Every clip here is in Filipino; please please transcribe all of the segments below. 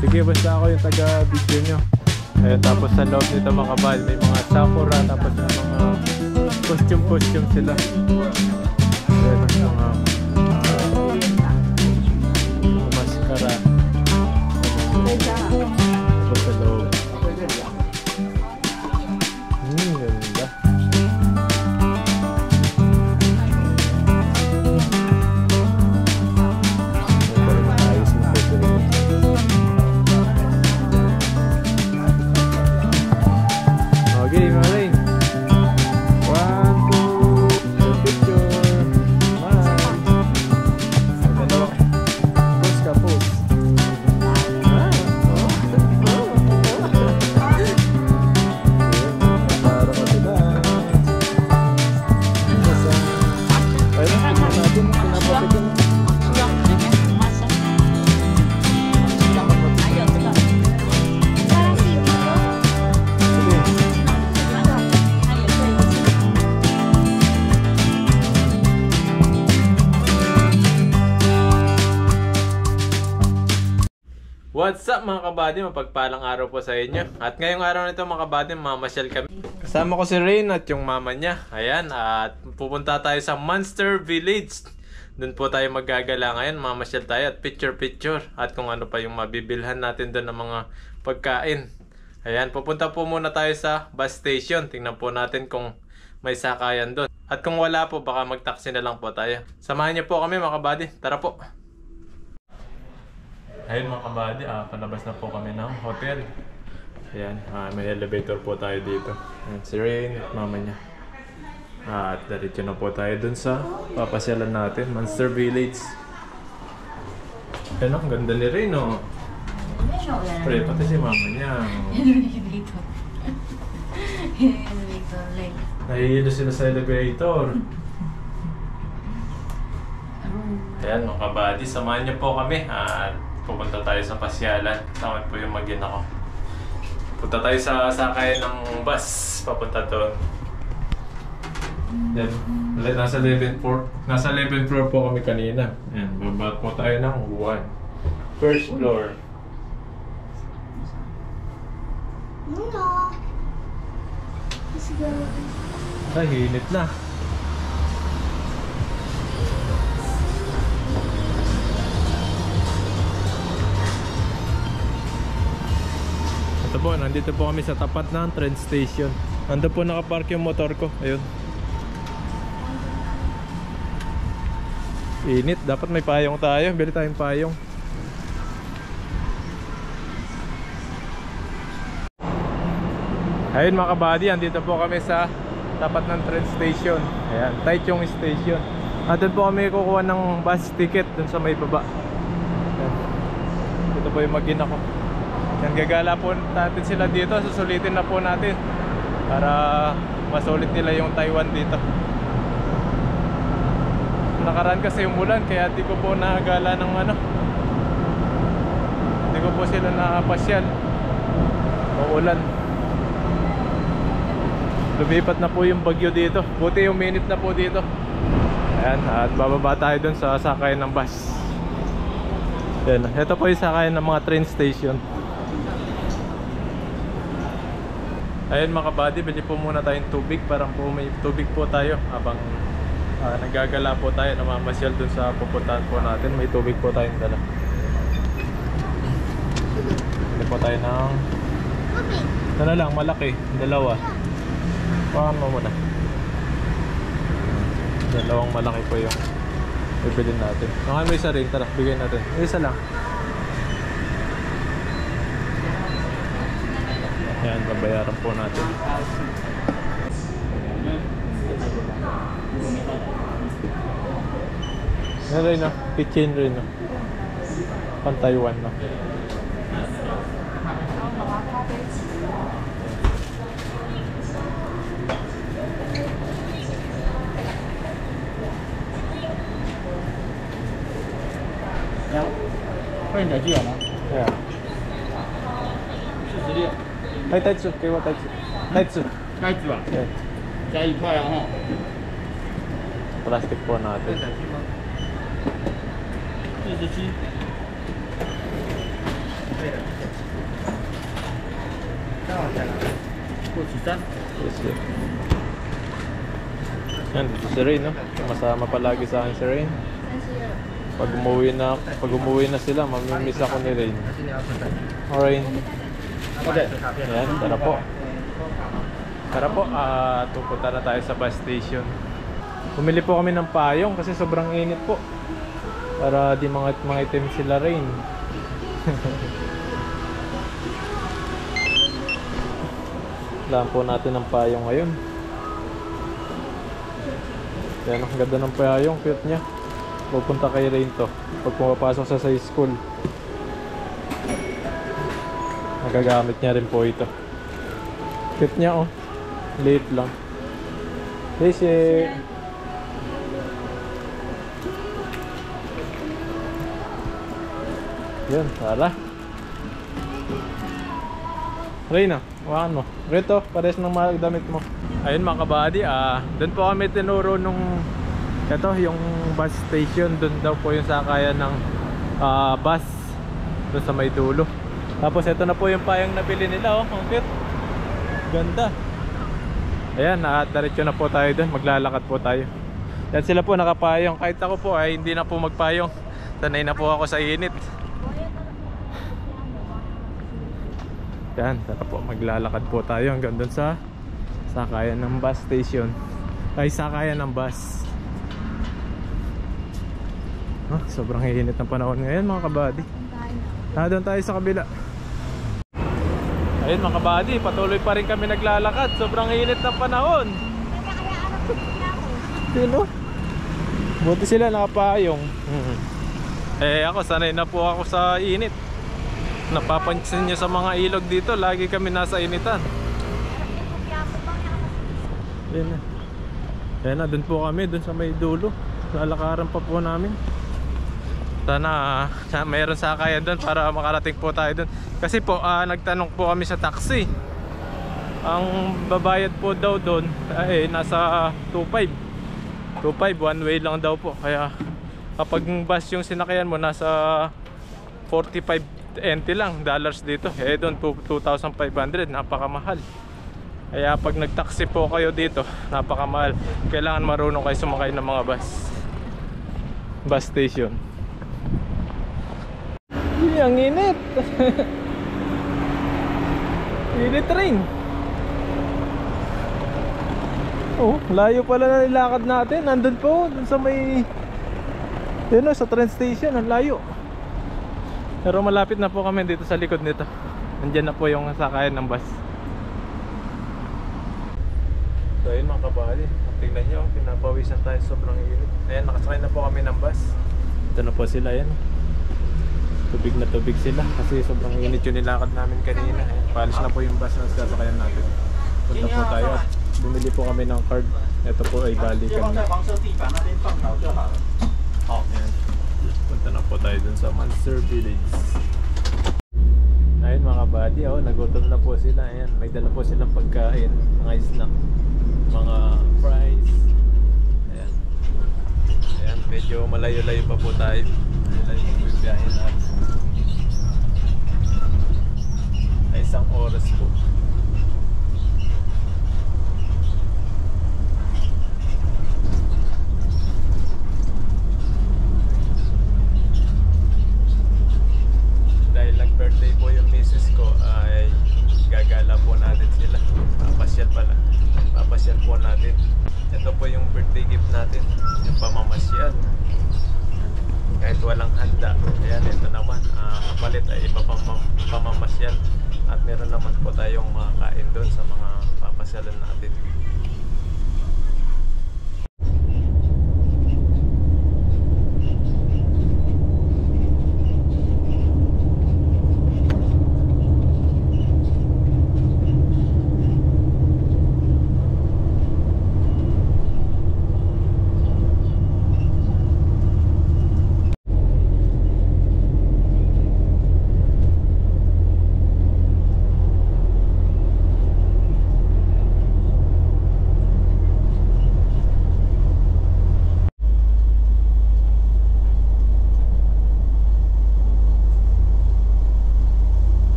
Sige, basta ako yung taga-video nyo. Ayun, tapos sa loob nito mga kabal, may mga sakura, tapos na mga costume sila. Ayun, mga maskara. Tapos sa loob. Ganda. Okay, mga rin. 1, 2, picture. Smile. Dalawa. Pose ka, pose. Para ka sila. Ayun, natin. Pinapapit yun. What's up mga kabady? Mapagpalang araw po sa inyo. At ngayong araw nito mga kabady, mamasyal kami. Kasama ko si Rain at yung mama niya. Ayan, at pupunta tayo sa Monster Village. Doon po tayo maggagala ngayon. Mamasyal tayo at picture. At kung ano pa yung mabibilhan natin doon ng mga pagkain. Ayan, pupunta po muna tayo sa bus station. Tingnan po natin kung may sakayan doon. At kung wala po, baka mag-taxi na lang po tayo. Samahan niyo po kami mga kabady. Tara po! Ayun mga kabady, palabas na po kami ng hotel. Ayan, may elevator po tayo dito. Ayan, si Rain at mama niya. At diretso na po tayo dun sa papasyalan natin, Monster Village. Ayan, ang ganda ni Rain, no? Pre, pati si mama niya. Nahihilo sila sa elevator. Ayan mga kabady, samahan niyo po kami at pupunta tayo sa pasyalan. Kasama po yung mag-ina ko. Punta tayo sa sakay ng bus. Papunta doon. Yan. Nasa 11th floor. Nasa 11th floor po kami kanina. Yan. Bababa po tayo ng 1. First floor. Ay, hinit na. Ito po, nandito po kami sa tapat ng train station. Nandito po nakapark yung motor ko. Ayun. Init, dapat may payong tayo. Bili tayong payong. Ayun mga kabady, nandito po kami sa tapat ng train station. Ayan, Taichung Station. Nandito po kami kukuha ng bus ticket dun sa may baba. Ayan. Dito po yung mag-ina ko. Yan, gagala po natin sila dito. Susulitin na po natin para masulit nila yung Taiwan dito. Nakaraan kasi yung ulan, kaya di ko po nagala ng ano, di ko po sila nakapasyal. Uulan. Lumipat na po yung bagyo dito. Buti yung minute na po dito. Ayan, at bababa tayo dun sa sakayan ng bus. Ayan, ito po yung sakayan ng mga train station. Ayun mga kabady, bili po muna tayong tubig. Parang po may tubig po tayo habang nagagala po tayo, namamasyal dun sa pupuntahan po natin. May tubig po tayong dala. Bili po tayo ng ito na lang, malaki, dalawa. Pakan mo muna. Dalawang malaki po yung bibili natin. Baka may isa rin, tara, bigay natin. Isa lang. Yan, babayaran po natin. Yan rin no, kitchen rin no. Pan Taiwan no. Ya, 快点去了。 Yeah. 46。はい、タイツ、给我タイツ。タイツ。开始吧， Yeah. 加1块哦。 Plastic po natin. 47。对的。Isa? Yes, sir. Yan, dito si Rain, no? Masama palagi sa akin si Rain. Pag umuwi na sila, mamimiss ako ni Rain. Alright. Okay. Yan, tara po. Tara po, pupunta na tayo sa bus station. Bumili po kami ng payong kasi sobrang init po. Para di mga itim sila Rain. Kailangan po natin ng payong ngayon. Yan, ang ganda ng payong, cute niya. Pupunta kay Rain to pag pumapasok sa school. Nagagamit niya rin po ito. Cute niya, oh. Liit lang. Daisy. Yun, tara. Reyna, hawakan mo. Rito, pares ng mga damit mo. Ayun mga kabady, doon po kami tinuro nung ito, yung bus station. Doon daw po yung sakayan ng bus doon sa may dulo. Tapos ito na po yung payang nabili nila, oh. Ang cute. Ganda. Ayan, diretso na po tayo doon. Maglalakad po tayo. Yan sila po nakapayong. Kahit ako po ay hindi na po magpayong. Sanay na po ako sa init. Yan, tara po, maglalakad po tayo hanggang doon sa sakayan ng bus station. Ay, sakayan ng bus. Sobrang init ng panahon ngayon mga kabady. Doon tayo sa kabila. Ayun mga kabady, patuloy pa rin kami naglalakad. Sobrang init ng panahon. Sino? Buti sila nakapayong. Eh ako, sanay na po ako sa init. Napapansin nyo sa mga ilog dito, lagi kami nasa initan. Ayan na. Ayan na, dun po kami, dun sa may dulo. Lalakaran pa po namin. Sana mayroon sakayan dun para makarating po tayo dun. Kasi po, nagtanong po kami sa taxi. Ang babayad po daw dun ay nasa 2.5. 2.5, one way lang daw po. Kaya kapag bus yung sinakayan mo, nasa 45 NT lang dollars dito. Eh doon 2,500, napakamahal. Kaya pag nagtaxi po kayo dito, napakamahal. Kailangan marunong kayo sumakay ng mga bus station. Ang init. Init rin. Oh, layo pala na nilakad natin. Nandun po, dun sa may sa train station, ang layo. Pero malapit na po kami dito sa likod nito. Nandiyan na po yung sakayan ng bus. So ayun mga kabali, tingnan nyo, pinapawisan tayo, sobrang init. Ayan, nakasakay na po kami ng bus. Ito na po sila, ayan. Tubig na tubig sila kasi sobrang init yung nilakad namin kanina. Ayan, paalis na po yung bus na sasakayan natin. Punta po tayo at bumili po kami ng card. Ito po ay balikan na. Ayan. Punta na po tayo dun sa Monster Village. Ayun mga buddy, nagutom na po sila. Ayan, may dala po silang pagkain, mga snack, mga fries. Ayan. Ayan, medyo malayo-layo pa po tayo. Malayo po yung biyahe natin. Ay, isang oras po. Birthday po yung misis ko, ay gagala po natin sila. Papasyal po natin. Ito po yung birthday gift natin, yung pamamasyal. Kahit walang handa. Ayan, ito naman, kapalit ay iba pamamasyal. At meron naman po tayong makakain doon sa mga papasyalan natin.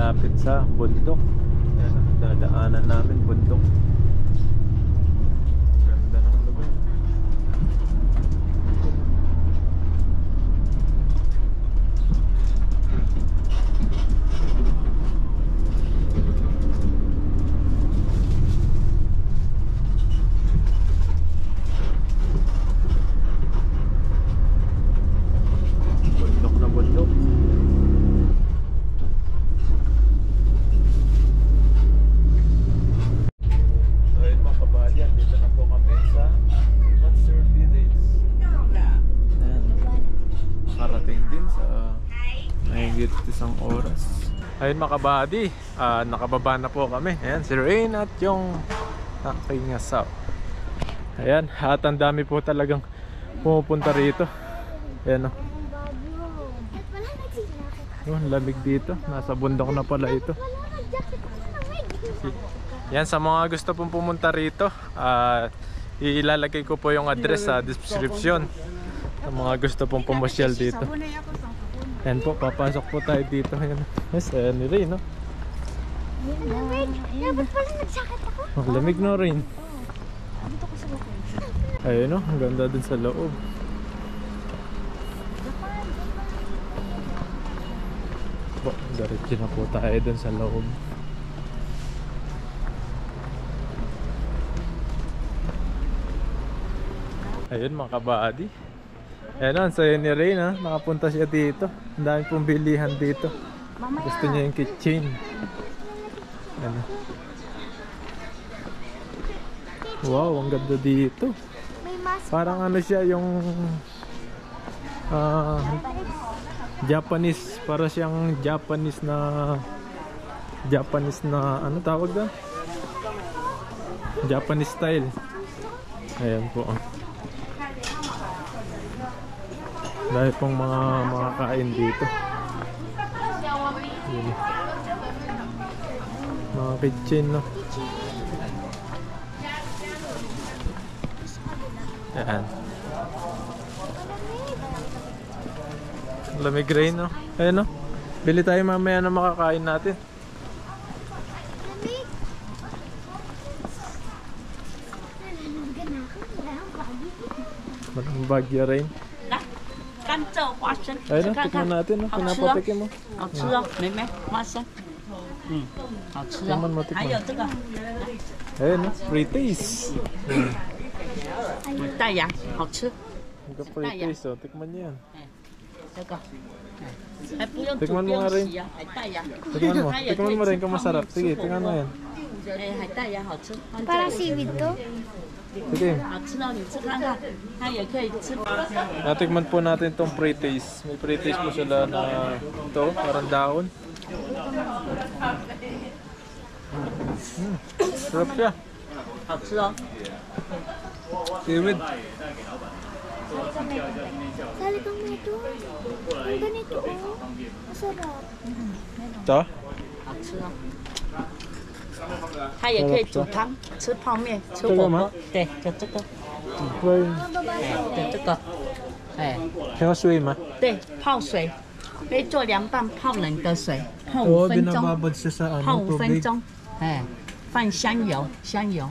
malapit sa bundok. Ayan, dadaanan namin bundok. Ganda ng lugar. Bundok na bundok. Dito na po kami sa Monster Village. Ayan. Makarating din sa mahigit isang oras. Ayun mga kabady, nakababa na po kami. Ayan, si Rain at yung aking asaw. Ayan, at ang dami po talagang pumupunta rito. Ayan o. Yun, lamig dito. Nasa bundok na pala ito. Yan, sa mga gusto pong pumunta rito, ilalagay ko po yung address sa description. Sa mga gusto pong pumasyal dito. Yan po, papasok po tayo dito. Yan. Yes, ayan ni Rain, no? Lamig! Dapat pala nagsakat ako. Oh, lamig na rin. Dito ko sa bakit. Ayun, no? Ang ganda din sa loob. Po, diretso na po tayo dun sa loob. Ayun mga kabady. Ayan o, ang saya ni Rain, ha. Nakapunta siya dito. Ang dami pong bilihan dito. Gusto niya yung kitchen. Ayan. Wow, ang ganda dito. May mask. Parang ano siya yung Japanese. Para siyang Japanese na ano tawag doon? Japanese style. Ayan po. Dahil pong mga kain dito. Yun. Mga kitchen, no? Ayan. Lamig Rain, no? Ayan, no? Bili tayo mamaya na makakain natin. Lamig! Nalalagan na ako. Wala akong bagay. Walang bagya Rain. 甘蔗花生， Ayun, 吃看 tikman 看， natin, no? 好吃哦， Pinapatikim mo. 好吃哦，妹妹花生，好吃哦 tikman mo,，tikman. 还有这个 Ayun, no? Free taste. 带芽，好吃， Free taste, oh. Tikman niyo yan. 这个，还不用煮， tikman 不 mo nga 用 Rain. 洗啊，还带芽， Tikman mo. Tikman mo rin kung masarap. Sige, tikman mo yan. 哎，还带芽好吃， Parang seaweed to. Sige. 好吃哦，你吃看看，它也可以吃。 Natikman po natin tong free taste. May free taste po sila na ito, parang daon. Sarap siya. 好吃哦， Seaweed. Sali kang nito. Ang ganito, oh. Masarap. Ito? 好吃哦。它也可以煮汤，吃泡面，吃这个吗火锅，对，就这个， Well, 哎，对这个，哎。 kaya swim ah. 对，泡水，可以做凉拌，泡冷的水，泡Oo, 5分钟， binababad siya sa 泡 ano, 5分 tubig. 钟，哎，放香油，香油，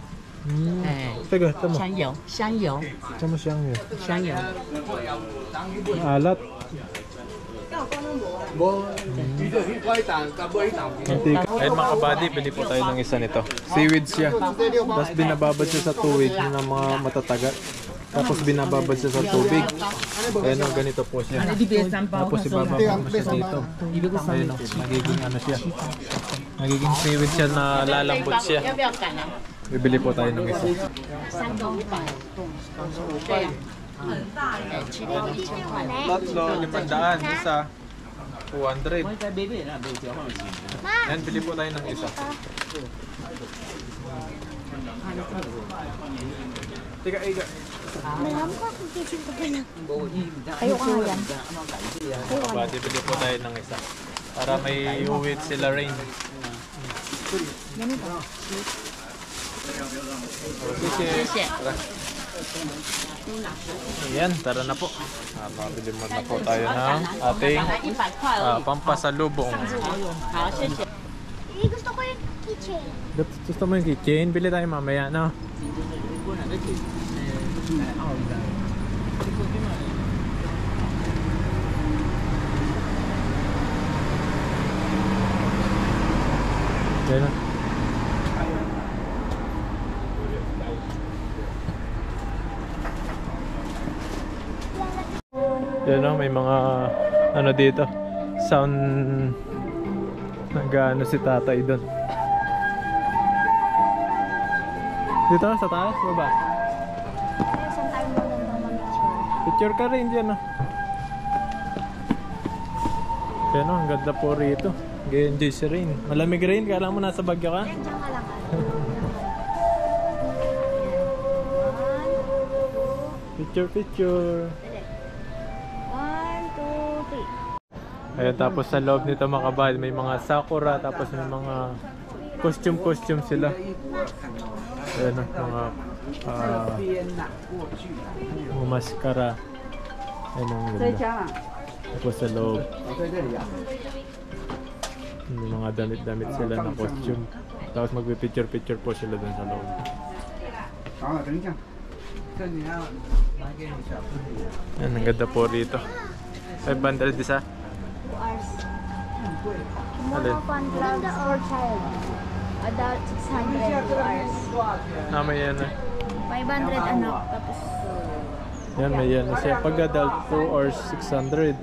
哎， Teka, tama. 香油，香油， Tama siyang yun. 香油， Alat. Antika. Ayun mga kabady, bili po tayo ng isa nito. Seaweed siya. Tapos binababad siya sa tubig ng mga matataga. Tapos binababad siya sa tubig. Ayun o, ganito po siya. Tapos ibababad mo siya dito. Ayun o, magiging ano siya. Magiging seaweed siya na lalambot siya. 要不要赶啊？ Bibili po tayo ng isa. 3个500，对呀，很大哎，7个1000块。 Tatlo, 500, isa. 200. Yan, bili po tayo ng isa. Tika, iga. Malam ko kung kitchen ko pa lang. Ayoko nga yan. Kabady, bili po tayo ng isa. Para may uwit sila Rain. Ganito. Sige. Tara. Ayan, tara na po. Mabili mo na po tayo ng ating 100块而已。 pampasalubong. 好，谢谢。keychain. Gusto mo yung keychain? Bili tayo mamaya, no? Yan na. Yan na, may mga ano dito. Sound nag-ano si tatay doon. Dito sa taas, baba. Kaya saan tayo magandang mag-picture? Picture ka rin dyan, no? Yan, ang ganda po rito. Nag-enjoy si Rain. Malamig rin, kala mo nasa Baguio ka? Yan, dyan ka lang. Picture. 1, 2, 3. Ayan, tapos sa loob nito mga kabahal, may mga sakura, tapos may mga costume sila. Ayan, mga maskara. Ayan ang ganda. Tapos sa loob, may mga damit sila na costume. Tapos magpipicture po sila dun sa loob. Ayan, ang ganda po rito. 500 isa. 2 hours. Alin? Kimono fun gloves for child. Adult 600 2 hours. May yan eh. 500 anak. Tapos Yan, may yan. Kasi pag adult 2 or 600.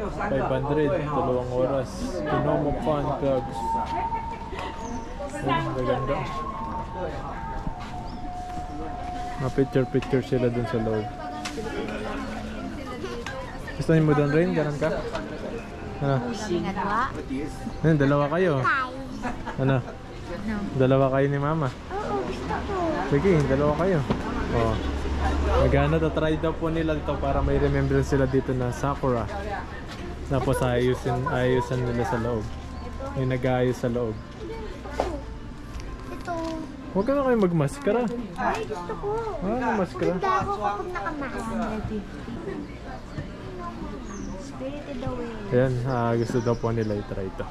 500, 2 oras. Kimono fun gloves. Ayan, maganda. Picture sila dun sa loob. Gusto niyo mo doon rin? Ganun ka? Ano? nga dua. Ayun, dalawa kayo. Ano? Dalawa kayo ni mama. Oo, gusto ko. Sige, dalawa kayo. Oh. Magana, tatry daw po nila ito para may remembrance sila dito na Sakura. Tapos ayusan nila sa loob. May nag-aayos sa loob. Ito. Huwag ka na kayo magmaskara. Ay, gusto ko. Maskara. Maganda ako kapag nakamask. Spirited away. Ayan, gusto daw po nila i-try ito.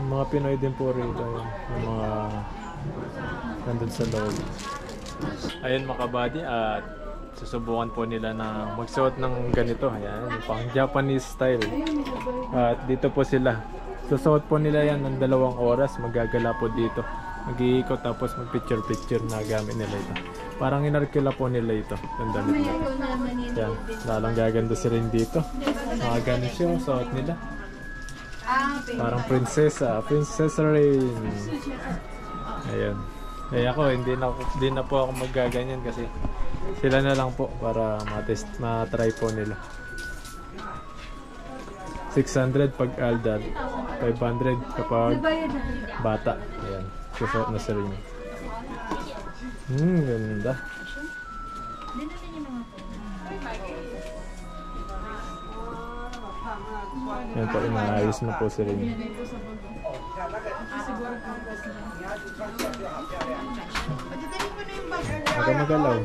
Yung mga Pinoy din po rito. Yung mga nandun sa loob. Ayun mga kabady, at susubukan po nila na magsuot ng ganito. Ayan, yung pang Japanese style. At dito po sila. Susuot po nila yan ng 2 oras. Magagala po dito. Mag-iikot tapos mag-picture na gamit nila ito. Parang inarkila po nila ito. Yung damit nila. Yan, lalang gaganda si Rain dito. Nakaganon siya, suot nila. Parang prinsesa. Prinsesa Rain. Ayan. Eh ako, hindi na po ako maggaganyan kasi sila na lang po para ma-try po nila. 600 pag adult, 500 kapag bata. Ayan, susuot na sa rin. Ganda. Yan po, inaayos na po sa rin. Huwag ka magalaw.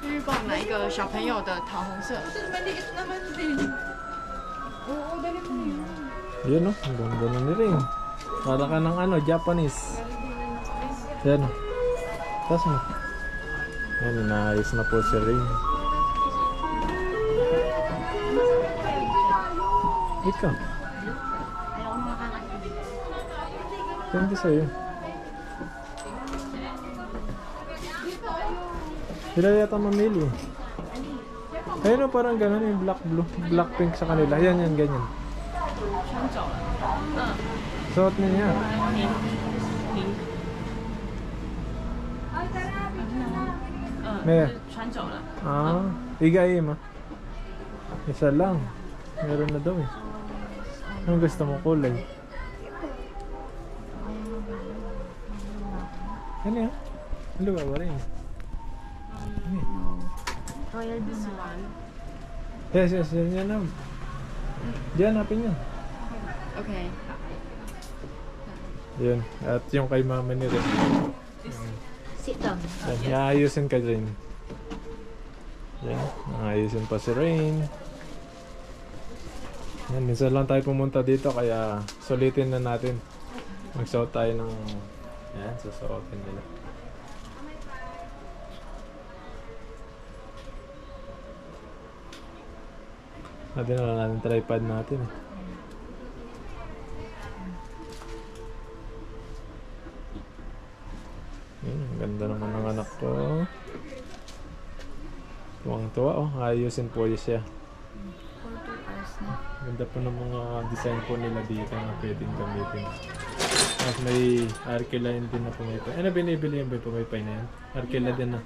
日本买一个小朋友的桃红色， Yun o, ang ganda na ni Ring. Para ka ng ano, Japanese. Yan o. Tas mo. Yan, inaayos na po si Ring. Ikaw. Ganda sa'yo. Sila yata mamili. Ayun o, parang gano'n yung black blue, black pink sa kanila. Yan, ganyan. Suot niya. Maya. Igay mo. Isa lang. Meron na daw eh. Anong gusto mo kulay? Ano yan? Ano ba rin? Royal Binawan. Yes, yan na. Diyan, hanapin yun. OK， Yun. At yung kay mama ni Rin. Sit down. Yan, iaayusin ka rin. Yan, ayusin pa si Rain. Yan, minsan lang tayo pumunta dito kaya sulitin na natin. Magsuot tayo ng... Yan, susuotin nila. Natin na lang natin tripod natin eh. Ang ganda naman ng anak ko. Tuwang-tuwa oh, ayusin po siya. Ganda po ng mga design po nila dito na pwedeng gamitin. At may Arkeline din na pumipay. Ano binibili yung pumipay na yan? Arkela din na.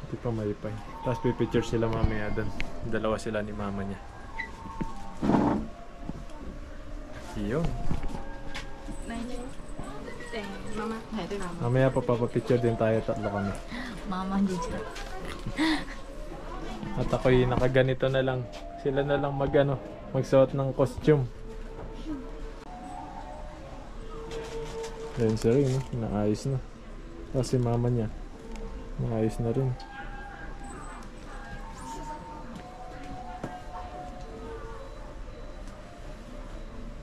Ito pa mayipay. Tapos pipicture sila mamaya doon. Dalawa sila ni mama niya. Iyon. Mamaya papapicture din tayo, tatlo kami. Mama dito. At ako'y nakaganito na lang. Sila na lang magsuot ng costume. Ayun siya rin, naayos na. Tapos si mama niya, naayos na rin.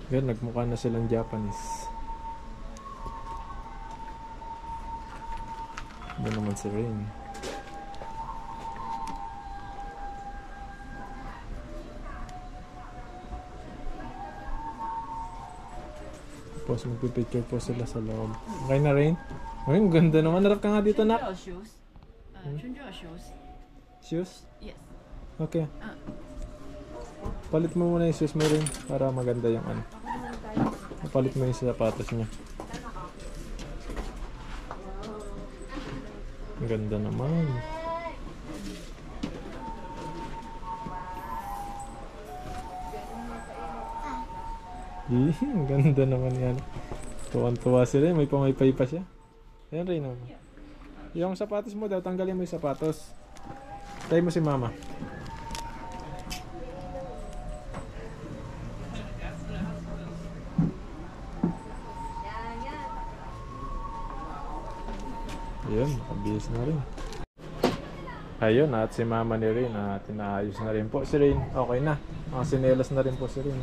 Ganun, nagmukha na silang Japanese. Doon naman si Rain. Tapos magpipicture po sila sa loob. Okay na, Rain? Ay, ang ganda naman. Harap ka nga dito, nak. shoes. Shoes. Shoes? Yes. Okay. Palit mo muna yung shoes mo, Rain, para maganda yung ano. Palit mo yung sapatos niya. Ang ganda naman. Ang ganda naman yan. Tuwan-tuwa sila. May pamaypay pa siya. Ayan rin naman. Yung sapatos mo daw, tanggalin mo yung sapatos. Try mo si mama. Ayun, nakabihis na rin. Ayun, at si mama ni Rain, tinaayos na rin po si Rain. Okay na. Sinelas na rin po si Rain.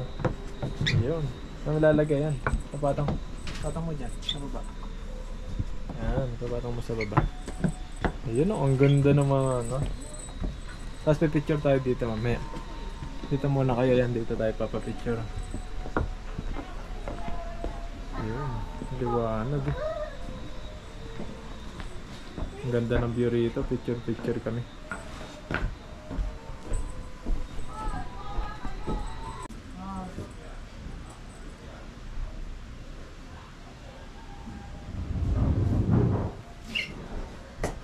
Ayun. Saan lalagay yan? Patong mo dyan, sa baba. Yan, patong mo sa baba. Ayun o, ang ganda ng mga ano. Tapos pipicture tayo dito mamaya. Dito muna kayo yan, dito tayo papapicture. Ayun, liwanag eh. Ang ganda ng view rito, picture kami.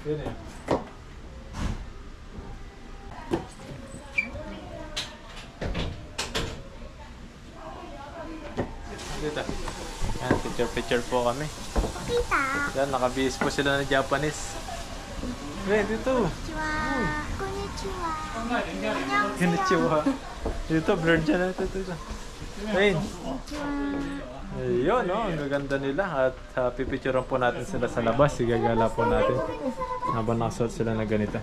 Yun eh. Dito. Yan, picture po kami. Kita. Yan, nakabihis po sila ng Japanese. Hey, dito. Konnichiwa. Konnichiwa. Dito, blurred dyan natin. Dito. Rain. Ayun, no? Ang gaganda nila. At pipicturean po natin sila sa labas. Igagala po natin. Habang nakasuot sila na ganito.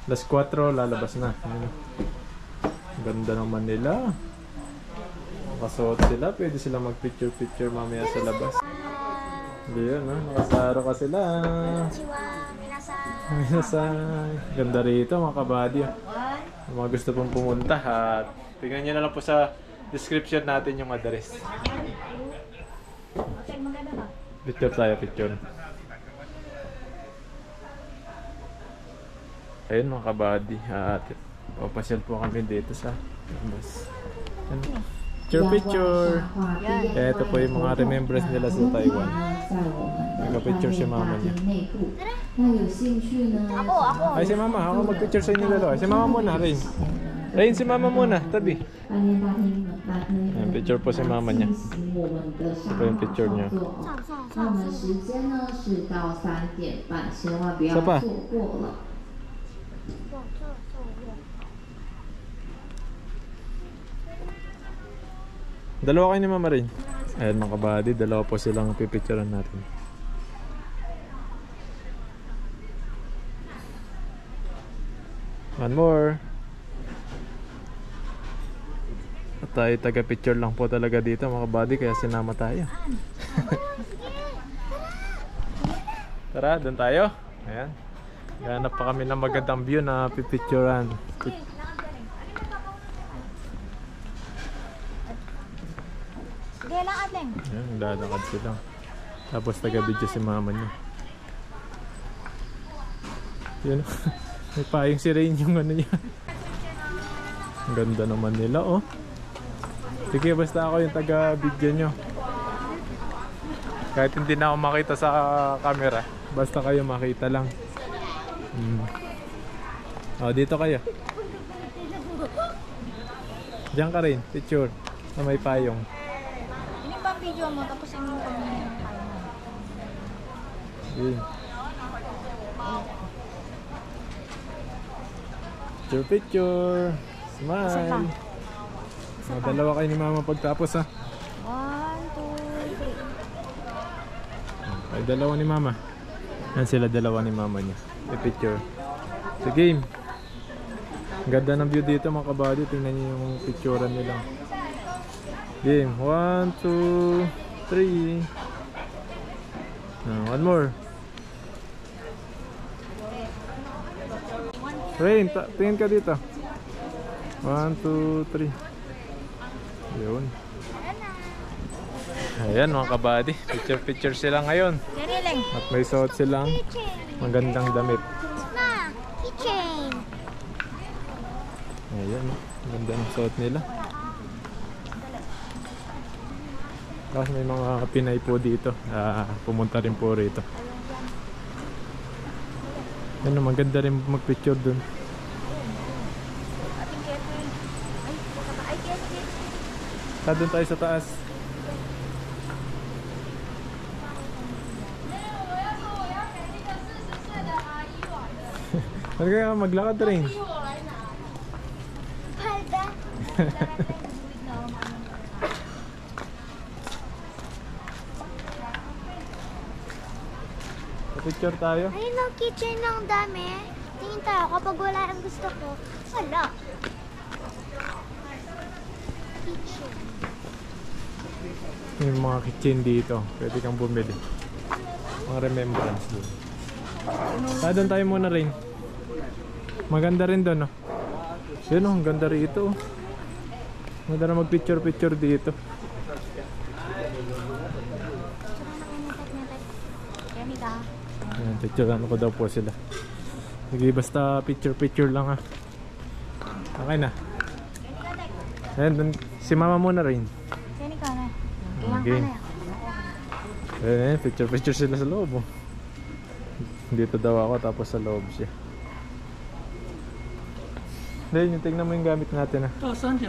Alas 4, lalabas na. Ayun. Ang ganda naman nila. Nakasuot sila. Pwede sila mag-picture mamaya sa labas. Ayun, no? Nakasaro ka sila. Minasay. Ganda rito mga kabady. Mga gusto pong pumunta at tingnan nyo na lang po sa description natin yung address. Picture tayo, picture. Ayun mga kabady at papasyal po kami dito sa bus. Picture. Kaya ito po yung mga remembrance nila sa Taiwan. Nagka-picture si mama niya. Ako. Ay, si mama. Ako mag-picture sa inyo dalawa. Si mama muna, Rain. Rain, si mama muna. Tabi. Ayan, picture po si mama niya. Ito yung picture niya. Isa pa. Dalawa kayo ni mama Rain. Ayan mga kabady. Dalawa po silang pipicturean natin. One more. At tayo taga-picture lang po talaga dito mga buddy, kaya sinama tayo. Tara, doon tayo. Ayan. Ganap pa kami ng magandang view na pipicturean. Sige lang, Atleng. Ayan, lalakad sila. Tapos taga-video si mama niya. Yun. May payong si Rain yung ano niya. Ang ganda naman nila, oh. Sige, basta ako yung taga-video nyo. Kahit hindi na ako makita sa camera, basta kayo makita lang. Oh, dito kayo. Diyan ka rin, picture. Na may payong. Ini bang video mo, tapos yung kami yung tayo mo. Yun. Picture, picture. Smile. Oh, dalawa kayo ni mama pagtapos, ha. 1, 2, 3. Ay, dalawa ni mama. Yan sila, dalawa ni mama niya. I-picture. Sa game. Ang ganda ng view dito mga kabady. Tingnan niyo yung picturean nila. Game. 1, 2, 3. One more. Rain, tingin ka dito. 1, 2, 3. Yun. Ayan mga kabady. Picture sila ngayon. Kiriling. At may suot silang magandang damit. Ma, keychain. Ayan, ang ganda ng suot nila. Tapos may mga Pinay po dito. Pumunta rin po rito. Ano, maganda rin magpicture dun. Ating Kevin. Ay, Kevin. Doon tayo sa taas. Ano kaya maglakad rin? Palda. Picture tayo. Ayun ang keychain ng dami. Tingin tayo kapag wala ang gusto ko. Wala. Keychain. May mga kitchen dito. Pwede kang bumili. Mga remembrance doon. Doon tayo muna rin. Maganda rin doon, no? Yun, oh, ang ganda rito. Maganda na mag-picture dito. Ayan, picturean ko daw po sila. Sige, basta picture lang, ha. Okay na. Ayan, dun, si mama muna rin. Yan ikaw na. Okay. Ayan, picture sila sa loob, oh. Dito daw ako, tapos sa loob siya. Then, tingnan mo yung gamit natin, ha. 到3:20。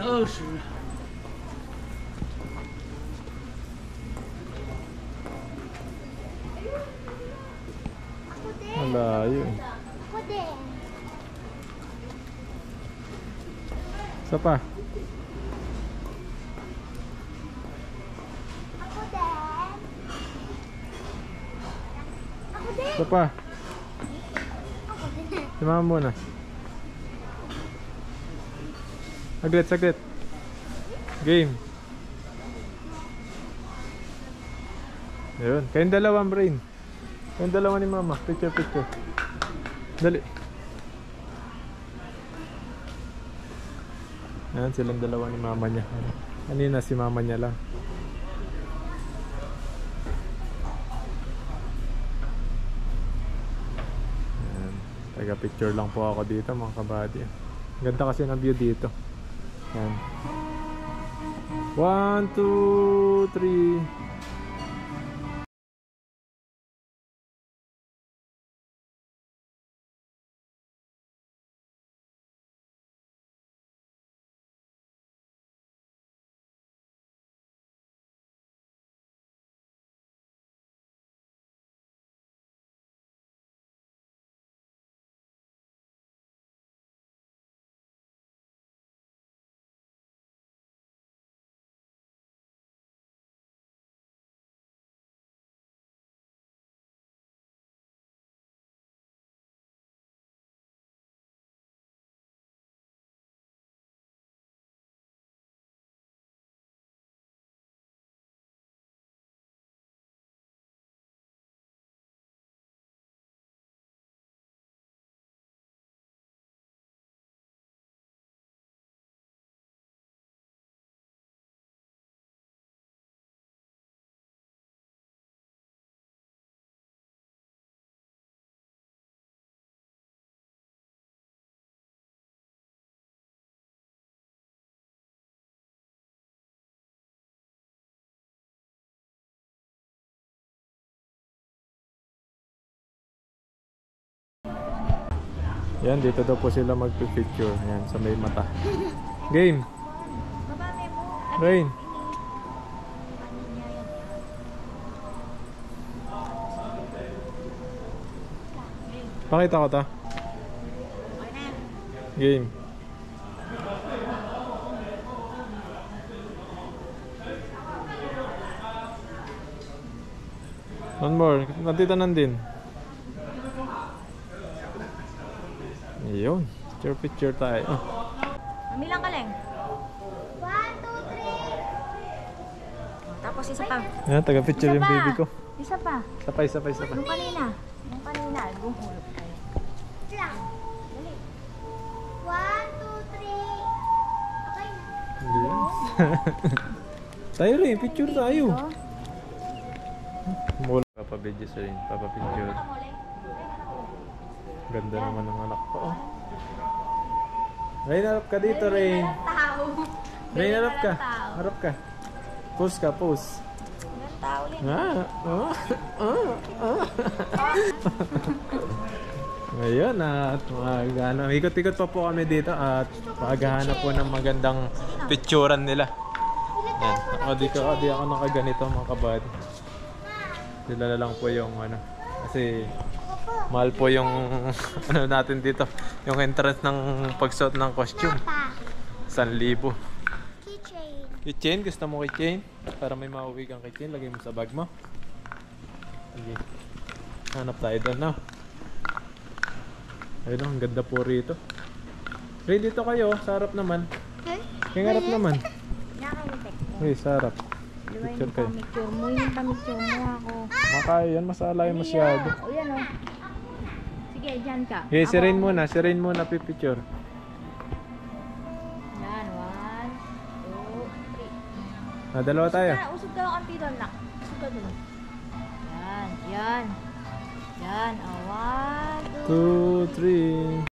Malayo, eh. Ako din. Isa pa. Ako din. Ako din. Isa pa. Ako din. Si mama muna. Saglit. Game. Ayun. Kayong dalawa, brain. Kayong dalawa ni mama. Picture. Dali. Ayan, silang dalawa ni mama niya. Kanina si mama niya lang. Ayan. Taga-picture lang po ako dito mga kabady. Ganda kasi ng view dito. Ayan. 1, 2, 3. Yan, dito daw po sila magpipicture. Yan, sa may mata. Game! Rain! Pakita ko ta. Game. One more. Natitanan din. Ayun. Picture tayo. Mamilang ka lang. 1, 2, 3. Tapos isa pa. Yan, taga-picture yung baby ko. Isa pa. Sapay. Yung kanina. Yung kanina. Gumuhulog tayo. Lang. 1, 2, 3. Okay na. Yes. Tayo rin, picture tayo. Mula. Papabidyo sa rin, papapicture. Ganda naman ng anak ko. Oh. Rain, harap ka dito, Rain. Tao. Rain, harap ka. Harap ka. Pose ka, pose. Ilang tao lang. Ngayon at ikot-ikot pa po kami dito at maghahanap po ng magandang picturean nila. Yan. Di ako nakaganito mga kabady. Sila na lang po yung kasi mahal po yung natin dito, yung entrance ng pagsuot ng costume. Pa. 1,000. Keychain. Keychain, gusto mo keychain? Para may mauwi kang keychain, lagay mo sa bag mo. Sige. Hanap tayo doon, no? Ayun, ang ganda po rito. Ready dito kayo, sa harap naman. Yung harap naman. Nakalitek. Okay, sa harap. Diba Picture yung kayo. pamicture mo? Yung pamicture mo ako. Makaya yan, masalay masyado. O yan o. Sige, dyan ka. Okay, si Rain muna, pipicture. Yan, 1, 2, 3. Dalawa tayo. Usog ka lang ang tito, nak. Usog ka dun. Yan. Yan. 1, 2, 2,